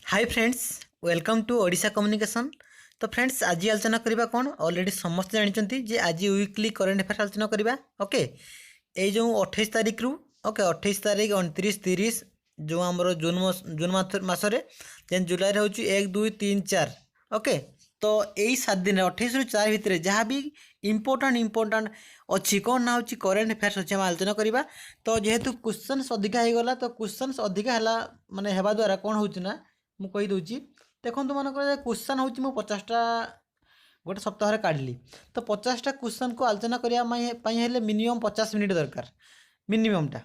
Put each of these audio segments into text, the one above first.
Hi friends, welcome to Odisha communication. तो friends, आज आलोचना करबा कौन ऑलरेडी समस्त जानते जे आज वीकली करेन्ट अफेयर आलोचना करबा। ओके, ये जो 28 तारिख रु ओके 28 तारिख 29 30 जो आमर जून मसरे देन जुलाई हूँ 1 2 3 4। ओके, तो यही 7 दिन 28 रु 4 भितर जहाँ भी इम्पोर्टाट अच्छी कौन ना हूँ करेन्ट अफेयर्स अच्छे आम आलोचना करवा। तो जेहेतु क्वेश्चंस अधिका हो गला तो क्वेश्चंस अधिका है माने हेबा द्वारा कौन होची ना मु कही दूची। देखो मन कर क्वेश्चन हूँ मु 50टा गोटे सप्ताह काढ़ी तो 50टा क्वेश्चन को आलोचना करने मिनिमम 50 मिनिट दरकार। मिनिममटा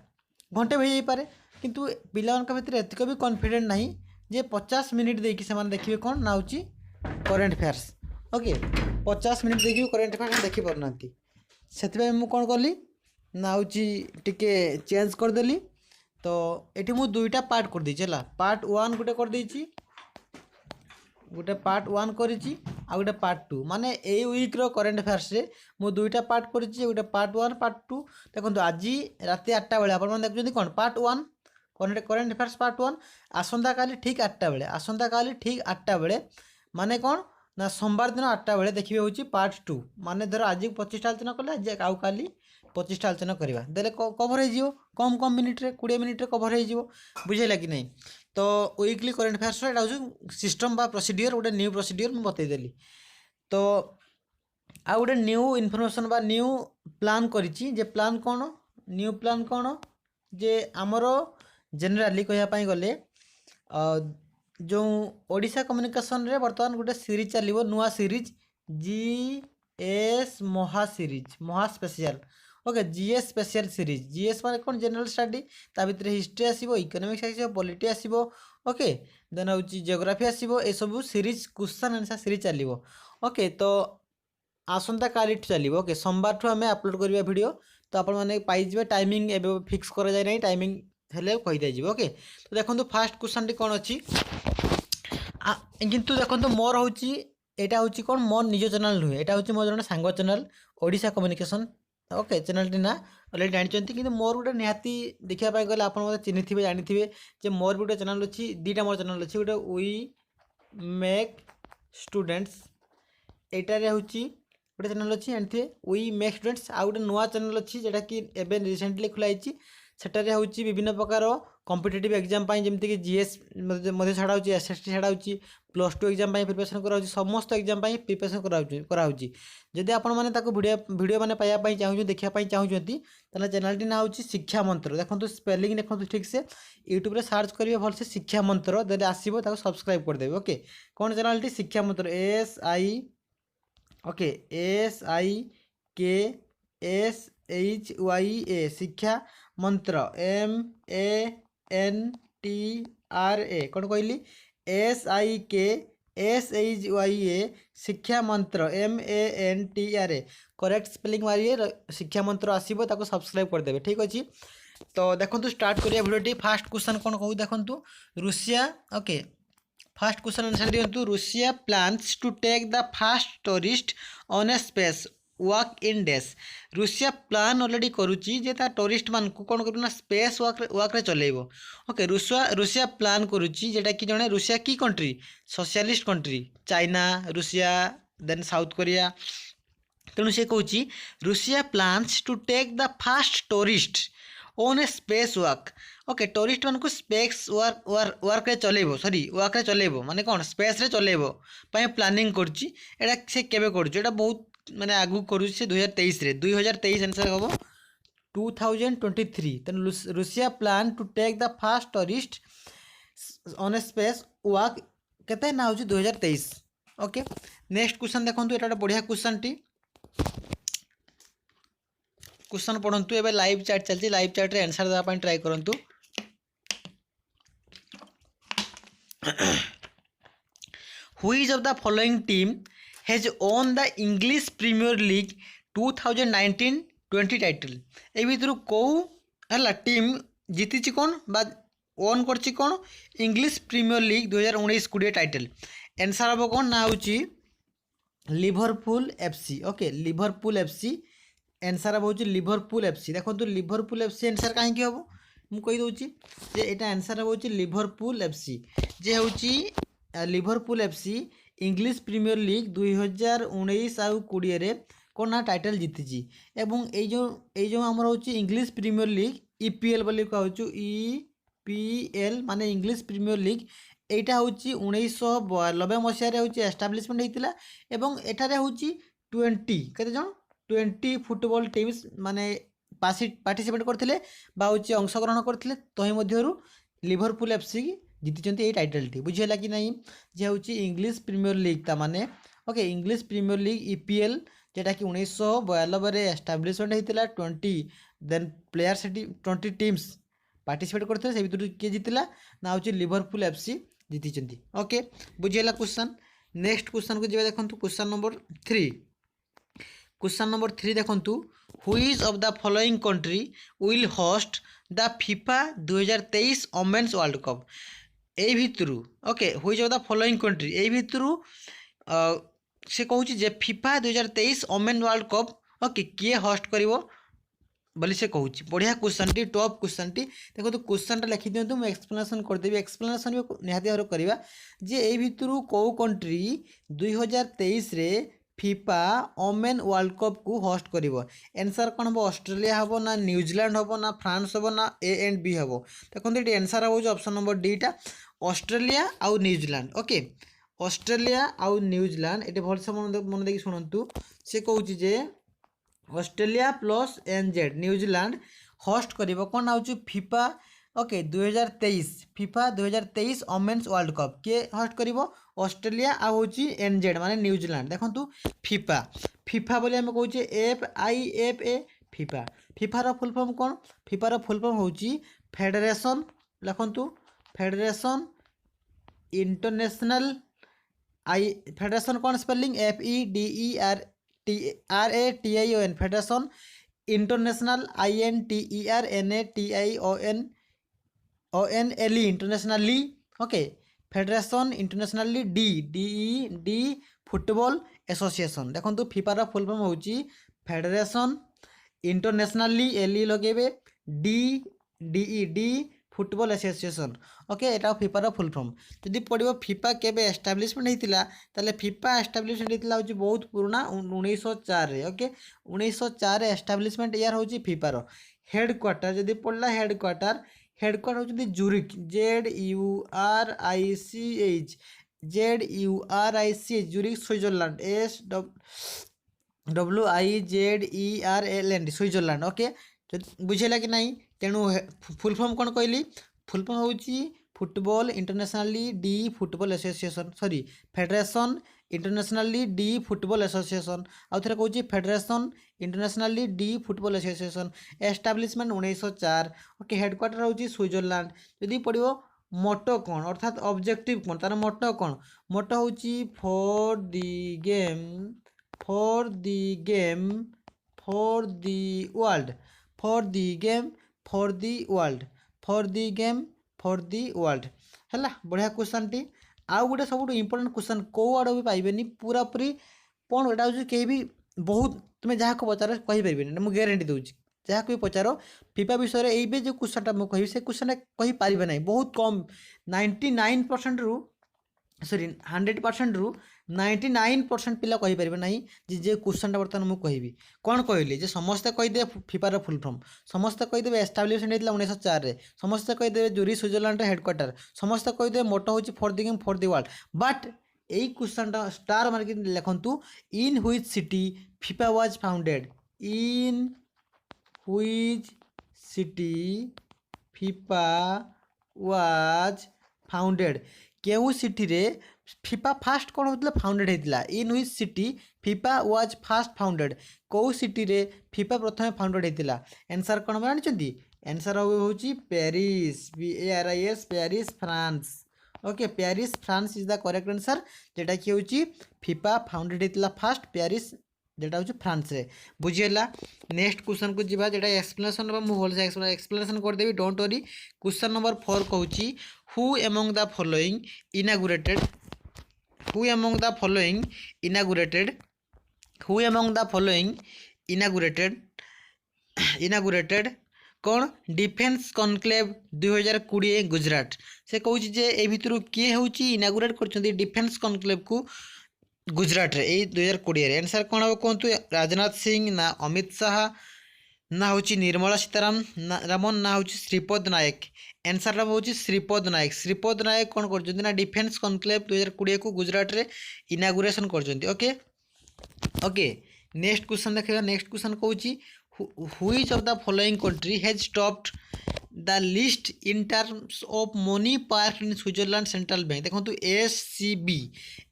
घंटे भी जापे किंतु पिला भितर एतिक भी कॉन्फिडेंट नहीं जे 50 मिनिट देकी से देखिए कौन ना हूँ करेन्ट अफेयर्स। ओके, 50 मिनिट देखिए करेन्ट अफेयर्स देखी पारना से मुझे कौन कली ना हूँ टिके चेंज करदेली। तो ये मुझे दुईटा पार्ट कर देछि है। पार्ट 1 गोटे कर देछि, गोटे पार्ट 1 करिछि आ गोटे पार्ट 2 माने a week row current affairs रे मु दुईटा पार्ट करिछि, गोटे पार्ट 1 पार्ट 2। देखो आज रात 8टा बेले आपण माने देखुछन्ती कोन पार्ट 1 करेन्ट अफेयर्स पार्ट 1 आसंता काली ठीक 8टा बेले, आसंता काली ठीक 8टा बेले माने कौन ना सोमवार दिन 8टा बेले देखिए हूँ पार्ट 2 माने धर आज 25टा आलोचना कले आज आउ काली 25टा आलोचना करवा देले कभर हो कम कम मिनिट रे 20 मिनिट रे कभर हो बुझेगा कि नहीं। तो वीकली करेन्ट अफेयर्स एटा हूँ सिस्टम बा प्रोसीडियर गोटे न्यू प्रोसीडियर मुझे बतईदेली। तो आ गोटे न्यू इनफर्मेशन बा न्यू प्लान करिछि जे प्लान कौन न्यू प्लान कौन जे आमर जेनेराली कहवाई गले जो ओडिशा कम्युनिकेशन रे बर्तमान गोटे सीरीज चलो नुआ सीरीज जीएस महा सीरीज महा special. Okay, GS special series GS माने कौन जनरल स्टडी ता भितर हिस्ट्री आसीबो, इकोनॉमिक्स आसीबो, पॉलिटी आसीबो। ओके, देन हूँ जियोग्राफी आसीबो। ए सब सीरीज क्वेश्चन आंसर सीरीज चलो। ओके, तो आसंता काली चलो। ओके, सोमवार ठू आम अपलोड करवा वीडियो तो आपण मैंने पाइबे टाइमिंग एबे फिक्स करा जाए नहीं टाइमिंग हेले कही दिया। ओके, तो देखो फास्ट क्वेश्चन टी कौन अच्छी किंतु देखो मोर हूँ यहाँ हूँ कौन मोर निज चैनल नुहे यहाँ हूँ मोर जन सांग channel Odisha communication. Okay, channel T ना अलरेडी जानते कि मोर गोटे निहाती देखापी गले आप चिन्ह थे जानी थे मोर भी गोटे चैनल अच्छी दीटा मोर चैनल अच्छी गोटे वी मेक स्टूडेंट्स एटारे हूँ गोटे चैनल अच्छी जानते वी मेक स्टूडेंट्स आ गोटे नुआ चैनल अच्छी जोटा कि एवं रिसेंटली खोलाई सेटारे हूँ विभिन्न प्रकार कॉम्पिटिटिव एग्जाम जमीक जीएस छाड़ा एसएसटी छाड़ा +2 एग्जाम प्रिपरेशन करा समस्त एग्जाम प्रिपरेशन करा जदि आपण मैंने वीडियो मैंने पाइबापी चाहूँ देखापी चाहूँगी तो चैनल टी ना हूँ शिक्षा मंत्र। देखो स्पेलिंग देखो ठीक से यूट्यूब सर्च करेंगे भल से शिक्षा मंत्र देने आसो सब्सक्राइब करदेवे। ओके, कौन चैनल टी शिक्षा मंत्र SIKSHYA शिक्षा मंत्र MANTRA कौन कहली SIKSHYA शिक्षा मंत्र MANTRA करेक्ट स्पेलिंग मारिए शिक्षा मंत्र आसो सब्सक्राइब करदेवे। ठीक अच्छे, तो देखो स्टार्ट करिया वीडियो। फास्ट क्वेश्चन कौन कहूँ देखो Russia. Okay, first question answer दिंतु Russia plans to take the first tourist on a space walk in days. Russia plan already करुच्ची जे ता टूरिस्ट मान को कौन करना स्पेस वॉक रे चलेबो। ओके, रूसिया प्लान करुच्ची जेटा कि जने रूसिया की country socialist country China Russia then South Korea तेणु से कहूँ Russia plans to take the first tourist on a space walk. Okay, tourist मान को स्पेस वर्क रे चलेबो सॉरी वॉक रे चलेबो माने कौन स्पेस रे चलेबो पय प्लानिंग करछि। एटा से केबे करछि एटा बहुत माने आगु करू से 2023 रे 2023 आंसर हम 2023। Then Russia plan to take the first tourist on a space walk केते ना हो 2023। ओके, नेक्स्ट क्वेश्चन देखो एटा बढ़िया क्वेश्चन टी क्वेश्चन पढ़ंतु एबे लाइव चैट चलती लाइव चैट रे आंसर देबा ट्राई करंतु। Which of the following team has won the English Premier League 2019-20 title. ए भीतर कौ है टीम जीती कौन बा ओन कर कौन English Premier League 2019-20 title. Answer हम कौन ना हूँ Liverpool FC। Okay, Liverpool FC answer हम हूँ लिवरपूल FC। देखो लिवरपूल FC आंसर कहीं हम ମୁଁ କହିଦେଉଛି ଯେ ଏଇଟା ଆନ୍ସର୍ ହେଉଛି ଲିଭରପୁଲ୍ ଏଫ୍ସି, ଯେ ହେଉଛି Liverpool FC English premier league 2019 ଆଉ 20ରେ କ'ଣ ନା ଟାଇଟଲ୍ ଜିତିଛି। ଏବଂ ଏଇ ଯେଉଁ ଆମର ହେଉଛି ଇଂଲିଶ ପ୍ରିମିୟର ଲିଗ୍ ଇପିଏଲ୍ ବୋଲି କହୁଛୁ, ଇପିଏଲ୍ ମାନେ ଇଂଲିଶ ପ୍ରିମିୟର ଲିଗ୍, এইটা হচ্ছে 1992 মସିହାରେ ହେଉଛି ଏଷ୍ଟାବ୍ଲିଶମେଣ୍ଟ ହେଇଥିଲା। ଏବଂ ଏଠାରେ ହେଉଛି 20 କେତେ ଜଣ 20 ଫୁଟବଲ ଟିମ୍ସ ମାନେ ପାର୍ଟିସିପେଟ୍ କରିଥିଲେ ବା ହେଉଛି ଅଂଶଗ୍ରହଣ କରିଥିଲେ। ତହିଁ ମଧ୍ୟରୁ লিভরপুল এফসি জিতিଛନ୍ତି এই টাইটেলটি। বুঝিହେଲା କି ନାହିଁ? যে ହେଉଛି ଇଂଲିଶ ପ୍ରିମିୟର ଲିଗ୍ ତା ମାନେ okay English premier league EPL যেটাকি 1992ରେ ଏଷ୍ଟାବ୍ଲିଶମେଣ୍ଟ ହେଇଥିଲା। 20 ଦେନ୍ ପ୍ଲେୟାର ସେଠି 20 ଟିମ୍ସ ପାର୍ଟିସିପେଟ୍ କରିଥିଲେ, ସେ ଭିତରୁ କିଏ ଜିତିଲା ନା ହେଉଛି ଲିଭରପୁଲ୍ ଏଫ୍ସି ଜିତିଛନ୍ତି। ଓକେ ବୁଝିହେଲା କ୍ୱେଶ୍ଚନ୍। ନେକ୍ସଟ କ୍ୱେଶ୍ଚନ୍କୁ ଯିବା ଦେଖନ୍ତୁ କ୍ୱେଶ୍ଚନ୍ ନମ୍ବର 3। क्वेश्चन नंबर 3 देखंतु which of the following country will host the FIFA 2023 women's world cup. एई भितरु okay which of the following country एई भितरु से कहूँ जे FIFA 2023 women world cup okay किए होस्ट करिवो बोली से कहूँ। बढ़िया क्वेश्चन टी टॉप क्वेश्चन टी देखो तो क्वेश्चन टा लिखि दियंतु मैं एक्सप्लेनेशन करदेवी। एक्सप्लेनेशन भी निहाती भाव करवा जे एई भितरु को कंट्री 2023 रे फीफा वोमेन वर्ल्ड कप को होस्ट करिवो। आंसर कौन हम ऑस्ट्रेलिया हम ना न्यूजीलैंड हम ना फ्रांस हम ना ए एंड बी हम। देखो ये आंसर हो ऑप्शन नंबर डी टा ऑस्ट्रेलिया आउ न्यूजीलैंड। ओके ऑस्ट्रेलिया आउ न्यूजीलैंड ये भलसे मन देखिए शुणु से कहूँ जे Australia plus NZ New Zealand host करिवो कौन आउची FIFA okay 2023 FIFA 2023 women's world cup किए होस्ट करिवो ऑस्ट्रेलिया आ होची एनजेड माने न्यूजीलैंड। देखंतु फीफा फीफा बोली हम कहूँ FIFA फीफा। फीफार फुल फॉर्म कौन? फीफार फुल फॉर्म होची फेडरेशन लिखंतु फेडरेशन इंटरनेशनल फेडरेशन कौन spelling FEDERATION federation international INTERNATIONLE internationally. Okay federation internationally D football association. देखो फीफार फुल फॉर्म होची फेडरेशन इंटरनेशनली एल लगे डी फुटबॉल एसोसिएशन। ओके एटा फीफार full form जदि पड़ो FIFA केबे establishment होता ताले फीफा एस्टाब्लिशमेंट होता हूँ बहुत पुराना 1904। ओके 1904 एस्टाब्लिशमेंट ईयर हूँ फीफार। हेडक्वार्टर जदि पड़ला हेडक्वार्टर होती Zurich ZURICH Zurich Switzerland SWITZERLAND Switzerland. Okay बुझेगा कि नहीं? तेणु फुल फॉर्म कौन कहली? फुल फॉर्म होची football internationally D football association sorry federation internationally D football association. आउ थे कहूँ federation internationally D football association establishment 1904। Okay headquarter होची स्विट्जरलैंड। जदि पड़ो मोटो कौन अर्थात ऑब्जेक्टिव कौन तार मोटो कौन? मोटो होची for the game for the world है। बढ़िया क्वेश्चन टी। आउ गोटे सब इंपोर्टेंट क्वेश्चन कौ आड़ भी पाइबेनी पूरा पूरी कौन एटा हूँ कहीं भी बहुत तुम्हें जहाँ को पचार कहीपर मुझे ग्यारंटी दूसरी जहाँ को भी पचार फीफा विषय ये जो क्वेश्चनटा मुझे कहि से क्वेश्चन कहीपर ना बहुत कम 99% रु सॉरी 100% रु 99% पिला कहीपर ना जे क्वेश्चनटा बर्तमान मुझे कहबी कौन कहली जे समस्ते कहीदे फीफार फुल फॉर्म समस्ते कहीदे एस्टाब्लिशमेंट होता 1904 समस्ते कहीदे जूरिक स्विट्जरलैंड हेडक्वार्टर समस्ते कहीदे मोटो होची for the game for the world. But यही क्वेश्चनटा स्टार मार्क लिखंतु in which city FIFA was founded in which city FIFA was founded केउ सिटी रे फीफा फास्ट कौन होता फाउंडेड होता in which city FIFA was first founded कौ city रे फीफा प्रथम फाउंडेड होता। आंसर कौन जानते? आंसर हूँ Paris PARIS Paris France. Okay Paris France is the correct answer जेटा कि हूँ फीफा फाउंडेड होता फास्ट पेरिस जेटा हूँ फ्रांस रे। बुझीगला। नेक्स्ट क्वेश्चन को जी जेटा एक्सप्लेनेशन मुझे भलसे एक्सप्लेनेशन करदेवी डोंट वरी। क्वेश्चन नंबर 4 कहूँ who among the following inaugurated कौन डिफेन्स कनक्लेव 2020 गुजरात से कहूँ जे ए भितर किए हूँ इनागुरेट कर डिफेन्स कनक्लेव को गुजरात रे 2020 आंसर कौन हम कहतु राजनाथ सिंह ना अमित शाह ना हूँ निर्मला सीतारामन रामन ना हूँ श्रीपद नायक आंसर हूँ श्रीपद नायक कौन कर डिफेन्स कनक्लेव 2020 को गुजरात रे इनागुरेसन कर ओके ओके नेक्स्ट क्वेश्चन देखा नेक्स्ट क्वेश्चन कहूँ which of the following country has stopped the list in terms of money park in Switzerland central bank देखो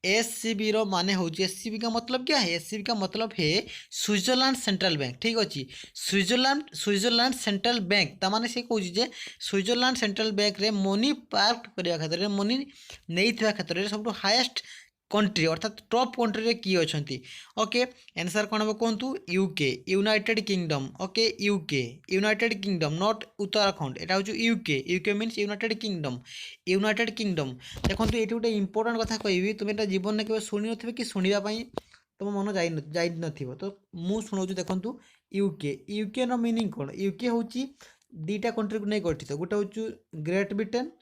एससीबी रो माने हो एससीबी का मतलब क्या है एससीबी का मतलब है स्विट्जरलैंड सेंट्रल बैंक ठीक अच्छे स्विट्जरलैंड सेंट्रल बैंक ता माने से कहूँ जे स्विट्जरलैंड सेंट्रल बैंक रे मनी पार्क करने क्षेत्र में मनी नहीं क्षेत्र में सब हाएस्ट कंट्री अर्थात टॉप कंट्री रे किए अछंती ओके आंसर कौन हम कहतु UK United Kingdom okay United Kingdom not Uttarakhand एटा हूँ यूके मीन्स यूनाइटेड किंगडम देखो ये गोटे इंपोर्टेंट कथा कहबी तुम एटा जीवन में केवल शुणी नथिबे कि शुणिबा तुम मन जाई नथिबो तो मु शुणाउछु देखंतु यूके नो मीनिंग कौन यूके हूँ दीटा कंट्री को नहीं गठित गोटे हूँ ग्रेट ब्रिटेन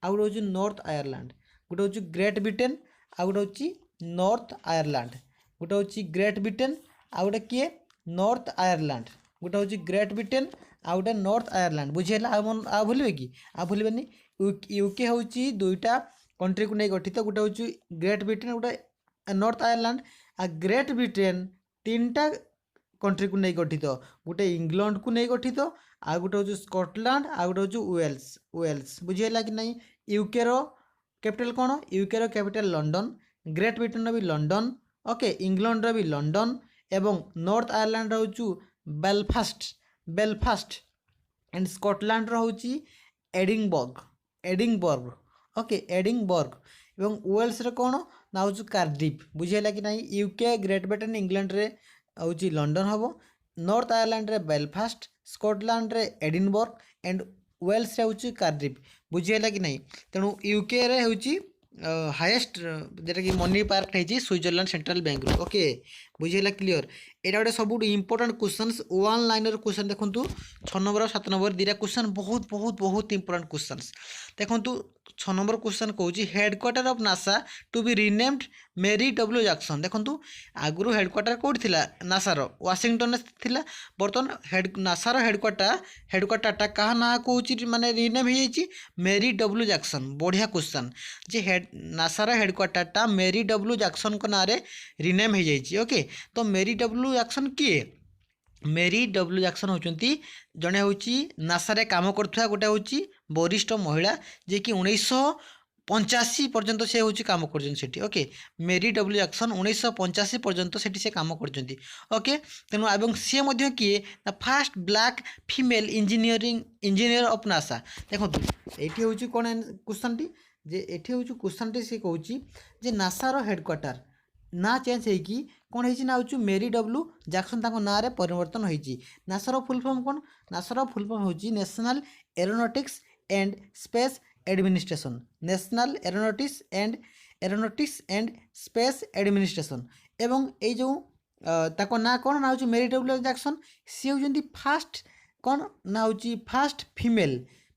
आउ गोटे हूँ नॉर्थ आयरलैंड गोटे हूँ ग्रेट ब्रिटेन आउ गोटे हूँ नॉर्थ आयरलैंड गोटे हूँ ग्रेट ब्रिटेन आउ गोटे किए नॉर्थ आयरलैंड गोटे हूँ ग्रेट ब्रिटेन आउ गोटे नॉर्थ आयरलैंड बुझीगला आ भूलिए कि आ भूलबेनी यूके हूँ दुईटा कंट्री को नहीं गठित गोटे हूँ ग्रेट ब्रिटेन गोटे नॉर्थ आयरलैंड आ ग्रेट ब्रिटेन तीनटा कंट्री को नहीं गठित गोटे इंग्लैंड को नहीं गठित आ गोटे हूँ स्कॉटलैंड आ गोटे हूँ वेल्स बुझीगला कि नहीं यूके रो कैपिटल कौन यूके रो कैपिटल लंडन ग्रेट ब्रिटेन रो भी लंडन ओके इंग्लैंड रो भी लंडन एवं नॉर्थ आयरलैंड रो हूँ बेलफास्ट एंड स्कॉटलैंड रो हूँ एडिनबर्ग ओके एडिनबर्ग एवं वेल्स रे कौन ना हूँ कार्डिफ बुझीगला कि नहीं यूके ग्रेट ब्रिटेन इंग्लैंड रे हूँ लंडन हम नॉर्थ आयरलैंड रे बेलफास्ट स्कॉटलैंड रे एडिनबर्ग एंड वेल्स रे हूँ कार्डिफ बुझीगला कि नहीं तेणु यूके रे हूँ हाएस्ट जेटा कि मनी पार्क है स्विट्जरलैंड सेंट्रल बैंक रू ओके बुझीगला क्लियर एटा गोटे सब important questions one liner question देखो 6 नंबर 7 नंबर दीटा क्वेश्चन बहुत बहुत बहुत इंपोर्टेंट क्वेश्चंस देखो 6 नंबर क्वेश्चन कहूँ headquarter of NASA to be renamed Mary W Jackson देखो आगु हेडक्वार्टर कौट थी नासार वाशिंगटन थिला बर्तमान नासार हेडक्वार्टर क्या ना कौच माने रिनेम हो मेरी डब्ल्यू जैक्सन बढ़िया क्वेश्चन जे नासार हेडक्वार्टर मेरी डब्ल्यू जैक्सन को ना रिनेम हो जाइए ओके तो मेरी डब्ल्यू जैक्सन किए मेरी डब्ल्यू जैक्सन होती जड़े हूँ नासारे काम करुवा गोटे हूँ वरिष्ठ महिला जे कि 1985 पर्यंत से हूँ काम कर ओके मेरी डब्ल्यू जैक्सन 1985 पर्यंत से काम कर ओके तेणु एवं सी किए fast black female engineer of NASA देखो ये हूँ कौन क्वेश्चन टी जे ये हूँ क्वेश्चन टी सी कहूँ नासार हेडक्वार्टर ना चेंज होगी कौन है ना हूँ मेरी डब्ल्यू जैक्सन ना रे परिवर्तन होती नासार फुल फॉर्म कौन नासार फुल फॉर्म हूँ national aeronautics and space administration national aeronautics and space administration एवं ये जो ना कौन ना हूँ मेरी डब्ल्यू जैक्सन सी हूँ फास्ट कौन ना हूँ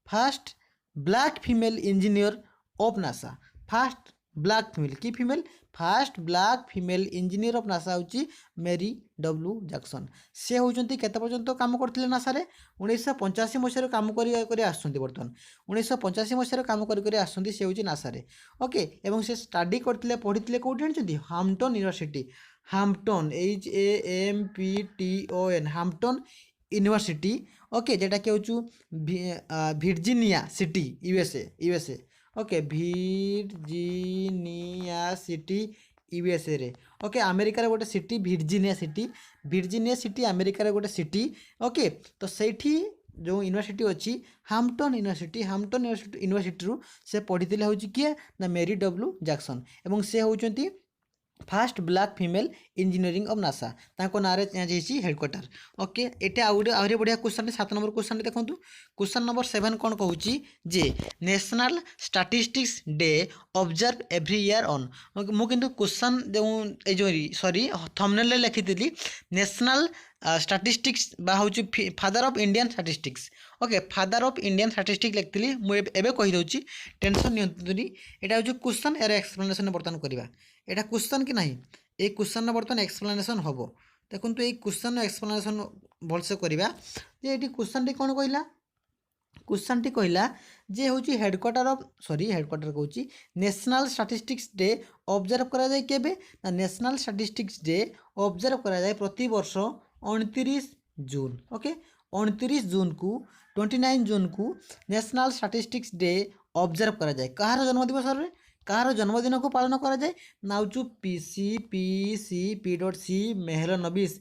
first black female engineer of NASA first black female की female first black female engineer of NASA हूँ मेरी डब्ल्यू जैक्सन से होती केते पर्यंत काम करते नासा 1985 मसीह काम कर बर्तमान 1985 मसीह काम कर से हूँ नासा ओके एवं से स्टडी करते पढ़ी कौटी जानते हाम्पटन यूनिवर्सिटी हाम्पटन HAMPTON हाम्पटन यूनिवर्सिटी ओके जेटा कि हूँ Virginia city USA okay Virginia city USA रे ओके अमेरिका रे गोटे सिटी वर्जीनिया सिटी अमेरिका रे गोटे सिटी ओके तो सेठी जो यूनिवर्सिटी अच्छी हाम्पटन यूनिवर्सिटी रू से पढ़ी हूँ किए ना मेरी डब्ल्यू जैक्सन एवं से होती first black female engineering of NASA ताको नारे चेंज होती हेडक्वार्टर ओके ये आहरी बढ़िया क्वेश्चन 7 नंबर क्वेश्चन देखो क्वेश्चन नंबर 7 कौन कहूँ जे national statistics day observe every year on मुझे क्वेश्चन जो सॉरी थंबनेल लिखी नेशनल स्टाटिस्टिक्स बा हूँ father of Indian statistics okay father of Indian statistics लिखी मुझे कहीदे टेंशन नियंतुनी यहाँ हूँ क्वेश्चन यार एक्सप्लेनेशन बर्तमान करवा यहाँ क्वेश्चन कि ना ये क्वेश्चन बर्तमान एक्सप्लेनेशन हम देखो ये क्वेश्चन एक्सप्लेनेशन भलसे करवा ये क्वेश्चन टी कौन कहला क्वेश्चन टी कहला जे हूँ हेडक्वार्टर ऑफ सॉरी हेडक्वार्टर कहूँ नेशनल स्टैटिस्टिक्स डे ऑब्जर्व करा जाए केबे ना नेशनल स्टैटिस्टिक्स डे ऑब्जर्व करा जाए प्रति वर्ष 29 जून ओके 29 जून को 29 जून को नेशनल स्टैटिस्टिक्स डे ऑब्जर्व करा जाए कहार जन्मदिवस रे कहार जन्मदिन को पालन करा जाए ना हूँ P.C. मेहल नबीस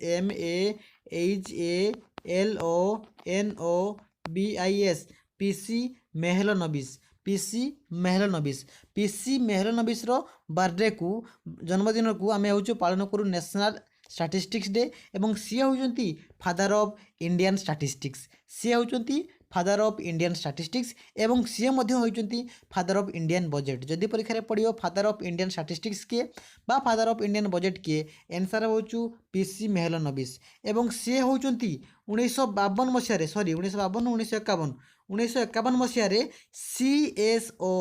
MEHLONOBIS PC मेहल नबीस PC मेहल नबीस रो बर्थडे को जन्मदिन को आम हूँ पालन करूँ नेशनल स्टैटिस्टिक्स डे एवं सी होती फादर ऑफ इंडियन स्टैटिस्टिक्स सी होती फादर ऑफ इंडियन स्टैटिस्टिक्स एवं सी होती फादर ऑफ इंडियन बजेट जदि परीक्षा पड़ो फादर ऑफ इंडियन स्टैटिस्टिक्स किए बा फादर ऑफ इंडियन बजेट किए एनसर हो PC मेहल नबीस एवं सी होती 1952 मसीह सॉरी 1951 मसीह CSO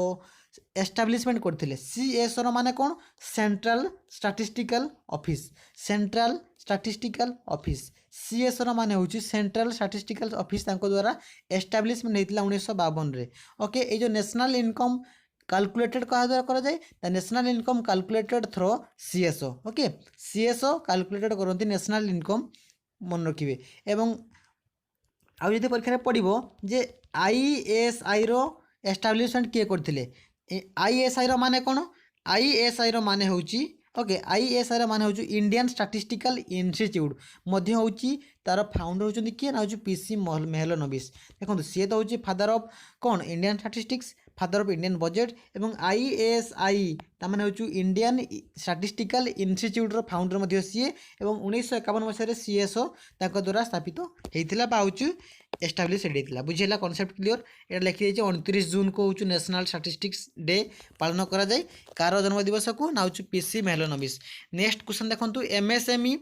एस्टाब्लिशमेंट करथिले CSO रो माने कौन सेंट्रल स्टैटिस्टिकल ऑफिस CSO रो माने होची सेंट्रल स्टैटिस्टिकल ऑफिस तांको द्वारा एस्टाब्लिशमेंट हेतिला 1952 रे ओके ए जो नेशनल इनकम कैलकुलेटेड कहा द्वारा करा जाए the national income calculated through CSO okay CSO calculated करंती नेशनल इनकम मन रखिबे एवं आउ जदि परीक्षा पड़ो जे ISI रो एस्टाब्लिशमेंट किए करथिले ISI रो माने कौन ISI रो माने होची ओके ISI रो माने होची इंडियन स्टैटिस्टिकल इंस्टीट्यूट मध्य होची तार फाउंडर होचंदी किए ना होची PC मेहल नबीस देखो सी तो होची फादर ऑफ कौन Indian statistics father of Indian budget एवं ISI ताମାନେ होची इंडियन स्टैटिस्टिकल इंस्टीट्यूट रो फाउंडर मध्य सी एवं 1951 मसीह CSO ताको द्वारा स्थापित होइथिला बा होची एस्टाब्लिश होइथिला बुझिला कांसेप्ट क्लियर एटा लिखि दैछि 29 जून को होची नेशनल स्टैटिस्टिक्स डे पालन करा जाय कार जन्मदिवस को ना होची PC मेहल नबीस नेक्स्ट क्वेश्चन देखंतु MSME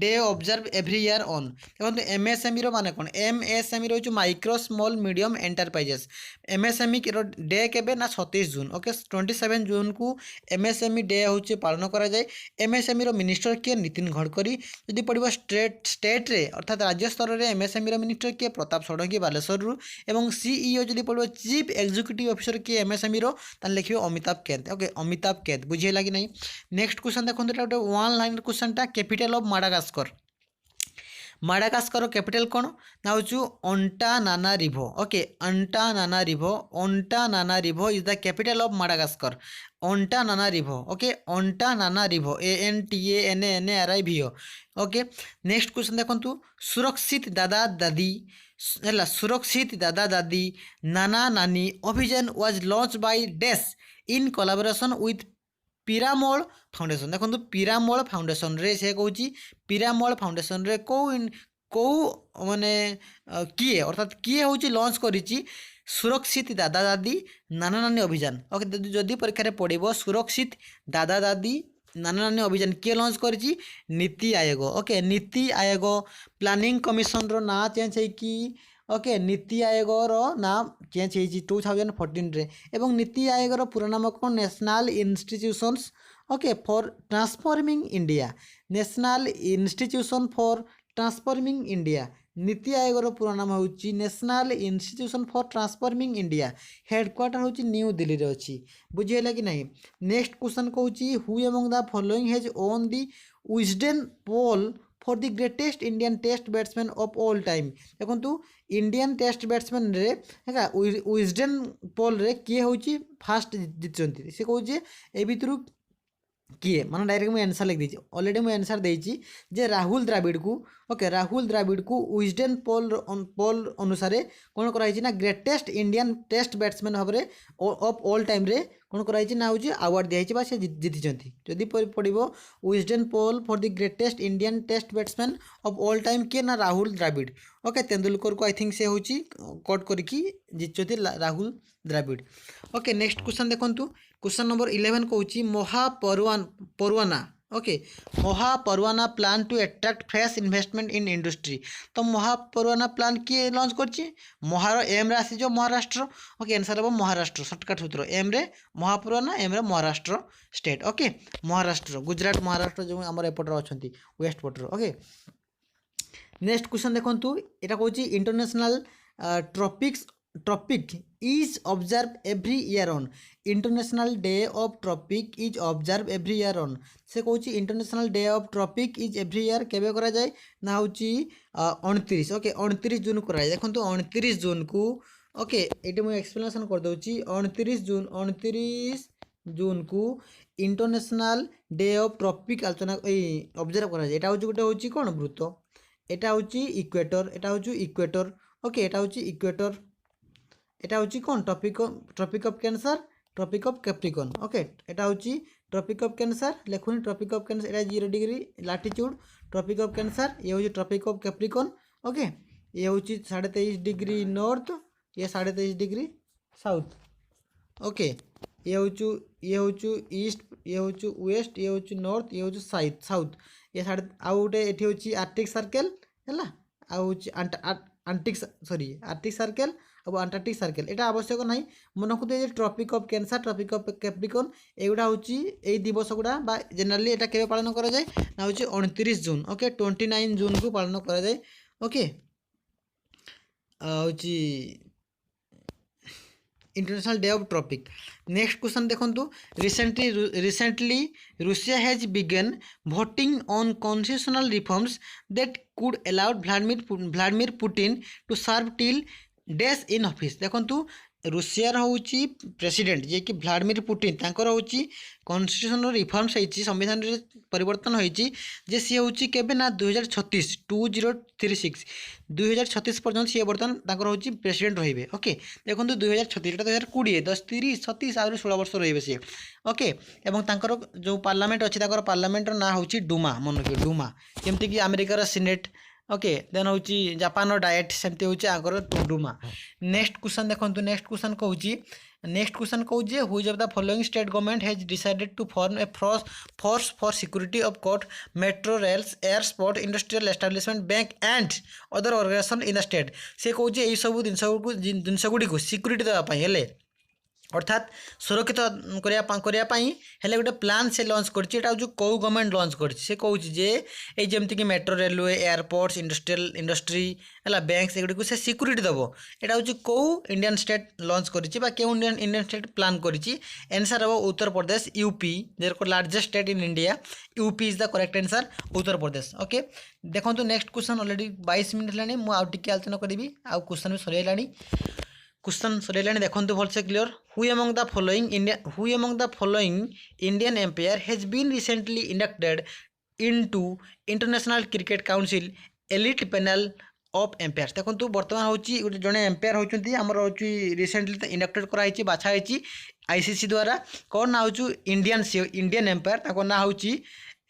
day observe every year on देखंतु MSME रो माने कोन MSME रो होची micro small medium enterprises MSME रो डे केबे ना 27 जून ओके 27 जून को MSME डे होची पालन करा जाय MSME रो मिनिस्टर के नितिन गडकरी यदि पड़िबो स्टेट रे अर्थात राज्य स्तर रे MSME रो मिनिस्टर के प्रताप षडंगी बालेश्वर रु एवं CEO जदि पड़िबो चीफ एग्जीक्यूटिव ऑफिसर के MSME रो तान लिखिबो अमिताभ कैंथ ओके अमिताभ कैंथ बुझिला कि नहीं नेक्स्ट क्वेश्चन देखंतु एटा वन लाइन क्वेश्चन टा कैपिटल ऑफ माडागास्कर कैपिटल कौन ना हूँ Antananarivo okay Antananarivo is the capital of Madagascar Antananarivo okay Antananarivo ANTANANARIVO okay next question देखंतु Surakshit Dada Dadi Nana Nani Abhiyan was launch by dash in collaboration with Piramal foundation देखो Piramal foundation रे से कहूँ Piramal foundation रे कौ माने किए अर्थात किए हूँ लॉन्च करिछि सुरक्षित दादा दादी नाना नानी अभियान ओके जदि परीक्षा पड़ो सुरक्षित दादा दादी नाना नानी अभियान किए launch करिछि NITI Aayog okay NITI Aayog planning commission रो ना चेंज है कि ओके नीति आयोग रो नाम चेंज होती 2014 रे एवं नीति आयोग रो पूरा नाम कौन national institutions okay for transforming India national institution for transforming India NITI Aayog रो पूरा नाम होची national institution for transforming India headquarter होची न्यू दिल्ली रे अछि बुझियला कि नहीं नेक्स्ट क्वेश्चन कहूची who among the following has won the Wisden poll for the greatest Indian test batsman of all time देखो इंडियन टेस्ट बैट्समैन रे विजडन पोल रे किए होची फास्ट जीतचंती से कहूचे ए भितरु किए माने डायरेक्ट मुझे आंसर लिख दी ऑलरेडी मुझे आंसर देछि जे राहुल द्राविड़ को ओके राहुल द्राविड़ को विजडन पोल अनुसार कौन कराई ना ग्रेटेस्ट इंडियन टेस्ट बैट्समैन भाव में ऑफ ऑल टाइम रे कौन कराई ना हूँ अवार्ड दिखाई से जीति जदि पड़ो Wisden poll for the greatest Indian test batsman of all time किए ना राहुल द्राविड़ ओके तेंदुलकर को आई थिंक से हूँ कट करके जीति Rahul Dravid okay next question देखो क्वेश्चन नंबर 11 कहूँ Mahaparwana okay. Mahaparwana plan to attract fresh investment in industry. तो महापरवाना प्लान किए लॉन्च करछि? महार एम रे आसी महाराष्ट्र। ओके, आंसर हम महाराष्ट्र। शॉर्टकट सूत्र एम रे महापरवाना, एम रे महाराष्ट्र स्टेट। ओके, महाराष्ट्र, गुजरात महाराष्ट्र जो आम एपटर अच्छा वेस्ट पटर। ओके, नेक्स्ट क्वेश्चन देखो, यहाँ कौन international tropic is observe every year on. International day of tropic is observe every year on. से कौन international day of tropic is every year केबे करा जाए ना हूँ 29। ओके, 29 जून कराए। देखो 29 जून को, ओके ये मुझे एक्सप्लेनेशन कर दूची। 29 जून को इंटरनेशनल डे ऑफ ट्रॉपिक आलोचना ऑब्जर्व करा जाए। एटा हूँ गोटे हूँ कौन वृत्त, एटा हूँ इक्वेटर, एटा हूँ इक्वेटर। ओके, एटा हूँ इक्वेटर, एटा हूँ कौन tropic of cancer, tropic of Capricorn. Okay, एटा हूँ ट्रॉपिक ऑफ कैंसर, लिखुनी ट्रॉपिक ऑफ कैंसर, एटा 0 degree latitude tropic of cancer. ये हूँ ट्रॉपिक ऑफ कैप्रिकॉन। ओके, ये हूँ 23.5 डिग्री नॉर्थ, ये 23.5 डिग्री साउथ। ओके, ये हूँ ईस्ट, ये हूँ वेस्ट, ये हूँ नॉर्थ, ये हूँ साउथ। ये साढ़े आउ गोटे ये हूँ आर्टिक सर्कल है, आउ आर्टिक सर्कल अब अंटार्कटिक सर्कल। एटा आवश्यक ना मन रखु tropic of cancer, tropic of Capricorn एगुड़ा हूँ दिवस गुड़ा जेनराली एटा केबे पालन करा जाए ना हूँ 29 जून। ओके, 29 जून को पालन करा जाए। ओके, हूँ international day of tropic. Next question देखो, recently Russia has begun voting on constitutional reforms that could allow Vladimir Putin to serve till days in office। देखो रूसियार हूँ प्रेसिडेंट जे कि व्लादिमीर पुटिन, तांकर हूँ कन्स्टिट्यूशन रिफॉर्म्स होती, संविधान परिवर्तन होती जे सी हूँ केबे ना 2036 2036 2036 पर्यंत सी बर्तमान तांकर हूँ प्रेसिडेंट रहिबे। ओके, देखो 2036 एटा 2020 10 30 37 आहुरी 16 वर्ष रहिबे सी। ओके, एवं तांकर जो पार्लियामेंट अच्छी पार्लियामेंटर ना हूँ डुमा, मन रखिए डुमा, जमती कि अमेरिकार सिनेट। ओके, देन हूँ जापान डाएट सेमती हूँ आगर डुमा। नेक्स्ट क्वेश्चन देखो, नेक्स्ट क्वेश्चन कहूँ which of the following state government has decided to form a force for security of court, metro rails, airport, industrial establishment, bank and other organization in the state. से कहूँ यही सब जिनसगुड़ी को security देवाई अर्थात सुरक्षित करने हेले गोटे प्लान से लॉन्च करछि। एटा जो कौ गवर्नमेंट लॉन्च करछि से कहूँ जे ये जमती कि मेट्रो रेलवे, एयरपोर्ट्स, इंडस्ट्री है, बैंक से से सिक्यूरीटी दबो। एटा हूँ कौ इंडियन स्टेट लॉन्च करछि बा केउ इंडियन स्टेट प्लान करछि। आंसर हम Uttar Pradesh, UP, their largest state in India. UP is the correct answer, Uttar Pradesh. Okay, देखो नेक्स्ट क्वेश्चन ऑलरेडी 22 मिनट है, मुझे आलोचना करी आउ क्वेश्चन भी सर क्वेश्चन सर देखो भलसे clear. Who among the following Indian umpire has been recently inducted into international cricket council elite panel of umpire. देखो बर्तमान हूँ गोटे जड़े एम्पायर होती आमर हूँ रिसेंटली इंडक्टेड कराई बाछाई आईसीसी द्वारा। कौन ना हूँ इंडियन एम्पायर, ना हूँ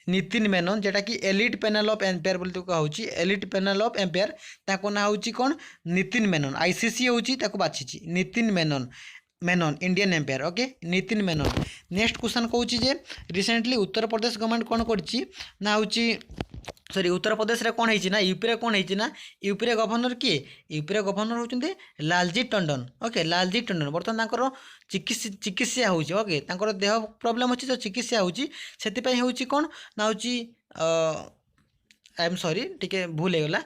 नितिन मेनन, जेटा कि एलिट पैनल ऑफ एम्पायर बोली कहूँ। एलिट पैनल ऑफ एम्पायर ताको ना हूँ कौन नितिन मेनन। आईसीसी हूँ बाछी Nitin Menon Indian umpire. Okay, Nitin Menon. Next question कहूँ जे रिसेंटली उत्तर प्रदेश गवर्नमेंट कौन करछि ना हूँ सॉरी उत्तर प्रदेश रे कौन है ना यूपी रे कौन है ना यूपी रे गवर्नर किए, यूपी रे गवर्नर होचंते लालजी टंडन। ओके, लालजी टंडन बर्तमान तांकर चिकित्सा होची। ओके, तांकर देह प्रॉब्लम होची तो चिकित्सा होची, सेति पई होची कौन ना होची आई एम सॉरी टिके भूल होगा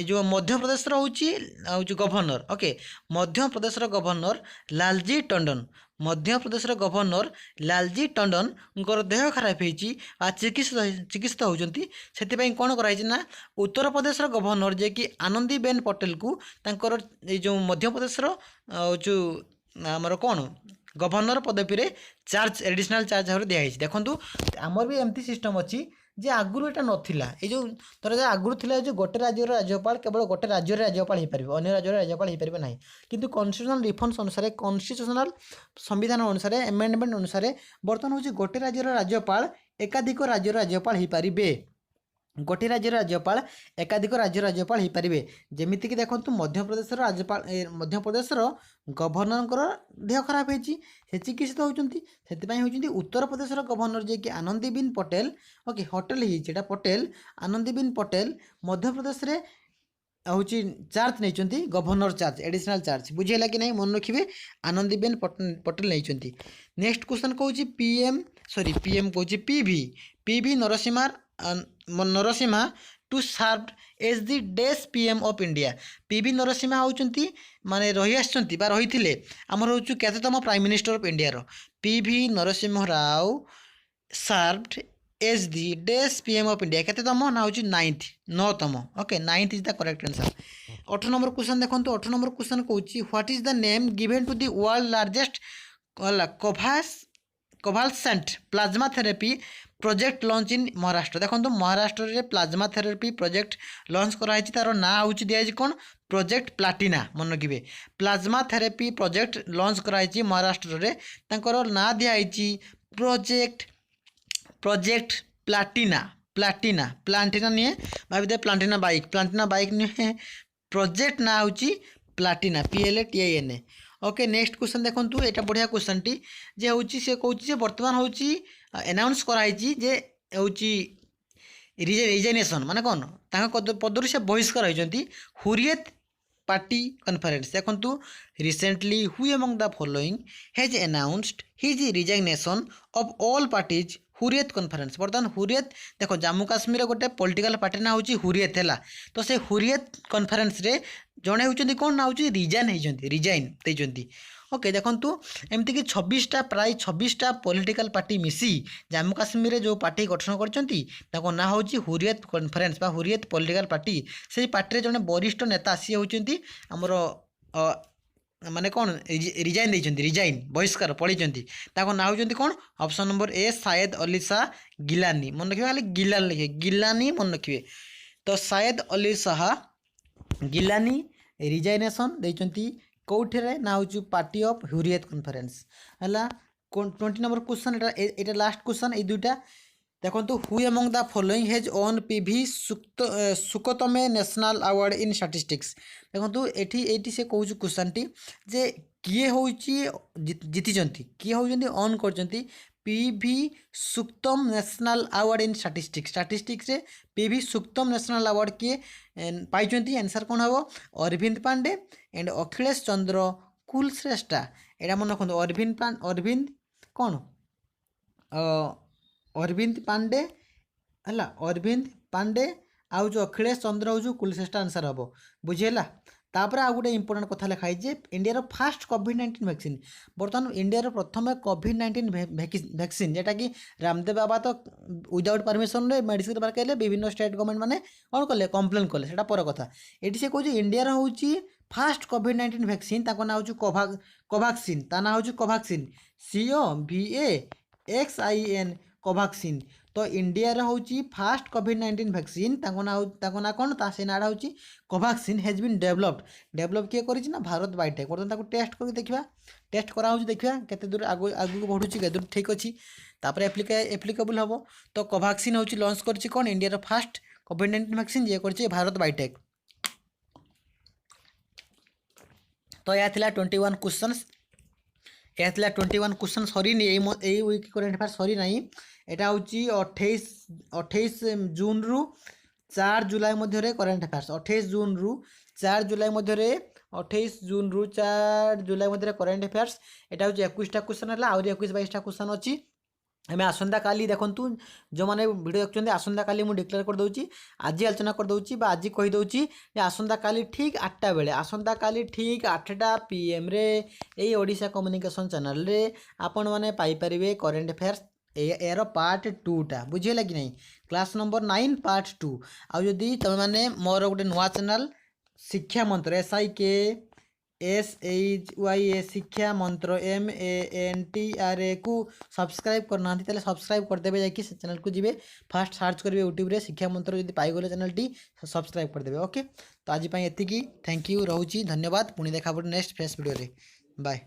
जो मध्य प्रदेश हूँ governor. Okay, Madhya Pradesh governor Lalji Tandon, Madhya Pradesh governor Lalji Tandon देह खराब होती चिकित्सित होती से कौन कराई ना उत्तर प्रदेश गवर्नर जे कि आनंदीबेन पटेल को तांकर जो मध्य प्रदेश जो आमर कौन गवर्नर पदवी रे चार्ज एडिशनल चार्ज भाव दिखाई। देखो आमर भी एमती सिस्टम अच्छी जे आगुरी एटा नथिला, ए जो तर जे आगुरी थिला जो गोटे राज्यर राज्यपाल केवल गोटे राज्य राज्यपाल हो पारे, अन्य राज्य राज्यपाल हो पारे ना। किंतु कन्स्टिट्यूशनल रिफॉर्म्स अनुसार, कन्स्टिट्यूशनल संविधान अनुसार, एमेंडमेंट अनुसार बर्तमान हूँ गोटे राज्यर राज्यपाल एकाधिक राज्यर राज्यपाल हो पारे। गोटे राज्यर राज्यपाल एकाधिक राज्य राज्यपाल हो पारे जमीक देखो मध्यप्रदेश राज्यपाल मध्यप्रदेश गवर्नर देह खराब है चिकित्सित होती से उत्तर प्रदेश गवर्नर जी कि आनंदीबेन पटेल ओके होटेल ही पटेल आनंदीबेन पटेल मध्यप्रदेश रे हूँ चार्ज नहीं गवर्नर चार्ज एडिशनल चार्ज बुझेगा कि नहीं मन रखिए आनंदीबेन पटेल नहीं। नेक्स्ट क्वेश्चन कौन पीएम सॉरी पीएम कौन PV Narasimha to serve as the डेस PM of India PV Narasimha होती माने रही आसछंती बा रही आमर हूँ केतम प्राइम मिनिस्टर ऑफ इंडिया रो PV Narasimha Rao served as the डेस पीएम ऑफ इंडिया केतम ना हूँ 9th okay 9th is the correct answer. 8 number question देखो 8 नंबर क्वेश्चन कौन what is the name given to the world largest convalescent plasma therapy project launch in Maharashtra देखो महाराष्ट्र रे plasma therapy project launch कराई तार ना हूँ दिखाई कौन प्रोजेक्ट प्लाटिना मन रखिए प्लाज्मा थेरेपी प्रोजेक्ट लॉन्च कराई महाराष्ट्र रे तांकर ना दिखाई प्रोजेक्ट प्लाटिना प्लाटिना प्लाटिना नहीं भाई प्लाटिना बाइक नहीं प्रोजेक्ट ना हूँ Platina PLATINA okay. Next question देखो यहाँ बढ़िया क्वेश्चन टी जे हूँ सी कौन बर्तमान हूँ अनाउंस कराई जे हूँ रिजाइनेसन माने कौन पदर से बहिष्कार होती हुरियत पार्टी कॉन्फ्रेंस देखो recently who among the following has announced his resignation of all parties Hurriyat conference बर्तमान हुरियत देखो जम्मू काश्मीर गोटे पॉलिटिकल पार्टी ना हूँ हुरियत है तो से हुरियत कॉन्फ्रेंस रे जड़े होती कौन ना हूँ रिजाइन देती ओके। देखो एमती कि 26टा प्राय 26टा पॉलिटिकल पार्टी मिसी जम्मू काश्मीर जो पार्टी गठन कर ना हूँ Hurriyat conference Hurriyat political party से पार्टी जड़े वरिष्ठ नेता सी होती आमर माने कौन रिजाइन देते रिजाइन बहिष्कार पढ़ी ना हूँ कौन ऑप्शन नंबर ए शायद अली शाह गिलानी मन रखिए खाली गिलान लिखे गिलानी मन रखिए तो शायद अली शाह गिलानी रिजाइनेसन देती कौटे ना हूँ पार्टी ऑफ हुरियत कॉन्फ्रेंस है। 20 नंबर क्वेश्चन ये लास्ट क्वेश्चन ये दुईटा देखो who among the following has won PV Sukhatme national award in statistics देखो ये से कौन क्वेश्चन टी जे किए हूँ जीति किए हूँ ऑन कर PV Sukhatme national award in statistics रे पीवी सुक्तम नेशनल अवार्ड किए पाई आंसर कौन हम अरविंद पांडे एंड अखिलेश चंद्र कुलश्रेष्ठा एटा मन रखु अरविंद कौन अरविंद पांडे है अरविंद पांडे आउ जो अखिलेश चंद्र हूँ कुलश्रेष्ठा आंसर हम बुझेगा। तापर आ गोटे इंपोर्टाट कथा लिखाई जे इंडिया फास्ट कोविड-19 वैक्सीन बर्तमान इंडिया प्रथम कोविड-19 वैक्सीन जेटा कि रामदेव बाबा तो विदाउट परमिशन रे मेडिसिन पकड़े विभिन्न स्टेट गवर्नमेंट मैंने कौन कले कम्प्लेन कले से पर कथा ये से कौन इंडिया हूँ फास्ट कोविड-19 वैक्सीन ना हूँ कोवाक्सिन ता ना हूँ कोवाक्सिन COVAXIN कोवाक्सिन तो इंडिया हूँ फास्ट कोविड-19 वैक्सीन ना कौन से नाड़ा हूँ कोवाक्सिन हैज बीन डेभलप किए कर भारत बायोटेक बर्तमान टेस्ट कर देखा टेस्ट करा देखा केते दूर आगू बढ़ुँ के दूर ठीक अच्छी एप्लिकेबल हम तो कोवाक्सिन हूँ लॉन्च कर कौन इंडिया फास्ट कोविड-19 वैक्सीन ये कर भारत बायोटेक। तो यह 21 क्वेश्चन यह 21 क्वेश्चन सरी यही वीक करेन्ट अफेयर सरी ना यहाँ हूँ 28 जून रु 4 जुलाई मध्य करेन्ट अफेयर्स 28 जून रु 4 जुलाई मध्य 28 जून रु 4 जुलाई मध्य करेन्ट अफेयर्स यहाँ हूँ 21टा क्वेश्चन है आहरी 21-22टा क्वेश्चन अच्छी आम आसंता काली देखूँ जो मैंने वीडियो देखते आसंता काली मुझे डिक्लेयर करदे आज आलोचना करदे आज कहीदे आसंता काली ठीक 8टा बेले आसंता काली ठीक 8टा PM रे यही ओडिशा कम्युनिकेशन चैनल रे आपण मैंने पाइपर करेन्ट अफेयर्स यार पार्ट 2टा बुझेगा कि नहीं क्लास नंबर 9 पार्ट 2 आदि तुम मैंने मोर गोटे नुआ चैनल शिक्षा मंत्र SHYA शिक्षा मंत्र MANTRA को सब्सक्राइब करना सब्सक्राइब करदे जाकि चैनल को जी फास्ट सर्च करेंगे यूट्यूब रे शिक्षा मंत्र जब पाइगले चैनल टी सब्सक्राइब करदे ओके। तो आज एति थैंक यू रोची धन्यवाद पुणी देखा नेक्स्ट फ्रेश वीडियो रे बाय।